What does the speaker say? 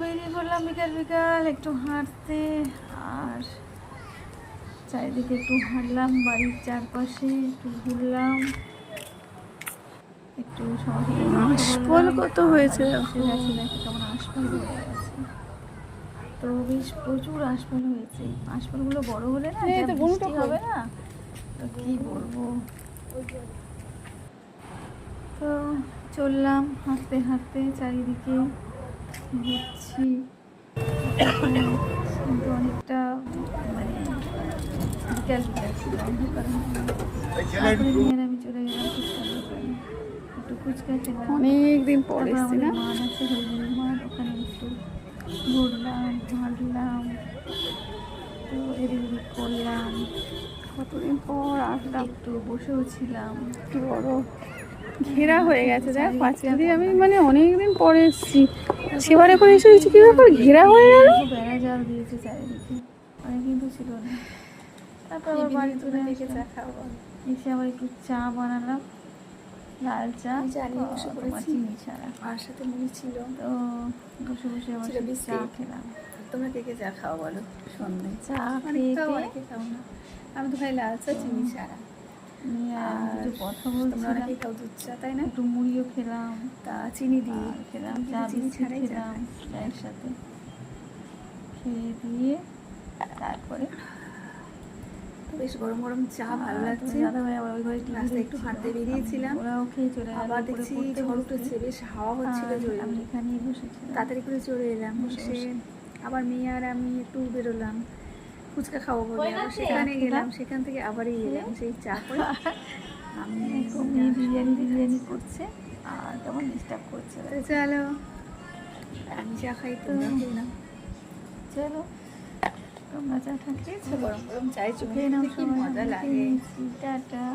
বেরিয়ে পড়লাম বিকাল বিকাল একটু হাঁটতে। আর চারিদিকে একটু হাঁটলাম, বাড়ির চারপাশে একটু ঘুরলাম, একটু আশফল কত হয়েছে দেখো কেমন আশফল হয়ে গেছে। তো বেশ প্রচুর আশফল হয়েছে। আশফলগুলো বড় হলে না যা বৃষ্টি হবে না, তো কি বলবো। তো চললাম হাঁটতে হাঁটতে, চারিদিকে ঘুরছি। কিন্তু অনেকটা মানে বিকাল বিকাল ছিল, অন্ধকার তারপরে নিয়ে আমি চলে গেলাম ফুচকার দোকানে, একটু ফুচকা খেলাম। অনেকদিন পরে এসছি না? মাঠ আছে হরিণের মাঠ, ওখানে একটু ঘুরলাম হাঁটলাম, তো এদিক ওদিক করলাম। কতদিন পর আসলাম, একটু বসেও ছিলাম। কি বড় ঘেরা হয়ে গেছে দেখ পাঁচিল দিয়ে। আমি মানে অনেকদিন পরে এসছি, সেবারে করে এসেছি কি ব্যাপার ঘেরা হয়ে গেল। বেড়া জাল দিয়েছে চারিদিকে, অনেক কিন্তু ছিল না। তারপর আবার বাড়ি চলে চা খাবো, এসে আবার একটু চা বানালাম, লাল চা তোমার চিনি ছাড়া, আর সাথে মুড়ি ছিল। তো বসে বসে আবার চা খেলাম। তোমরা কে কে চা খাও বলো? সন্ধ্যায় চা অনেকে খাও না, আমি তো খাই লাল চা চিনি ছাড়া। কিছু কথা তোমরা বলছিলাম, অনেকেই খাও দুধ চা, তাই না? একটু মুড়িও খেলাম, তা চিনি দিয়ে খেলাম, কিন্তু চা চিনি বিস্কিট ছাড়াই চা খেলাম খাই। চায়ের সাথে। খেয়ে দিয়ে তারপরে বেশ গরম গরম চা ভালো লাগছে। দাদাভাই আবার ওই ঘরে রাস্তায় একটু হাঁটতে বেরিয়েছিলাম, ওরাও খেয়ে চলে গেল। আবার দেখছি ঝড় উঠেছে, বেশ হাওয়া হচ্ছিল জোরে। আমি এখানেই বসেছিলাম, তাড়াতাড়ি করে চলে এলাম, বসে আবার মেয়ে আর আমি একটু বেরোলাম ফুচকা খাবো বলে। আবার সেখানে গেলাম, সেখান থেকে আবারই এলাম সেই চা করে। আমি মেয়ে বিরিয়ানি করছে আর কেমন ডিস্টার্ব করছে। চলো আমি চা খাই, তোমরা খেয়ে নাও। চলো তোমরা চা খাচ্ছি, গরম গরম চায় চোখে নাও, কি মজা লাগে। টাটা।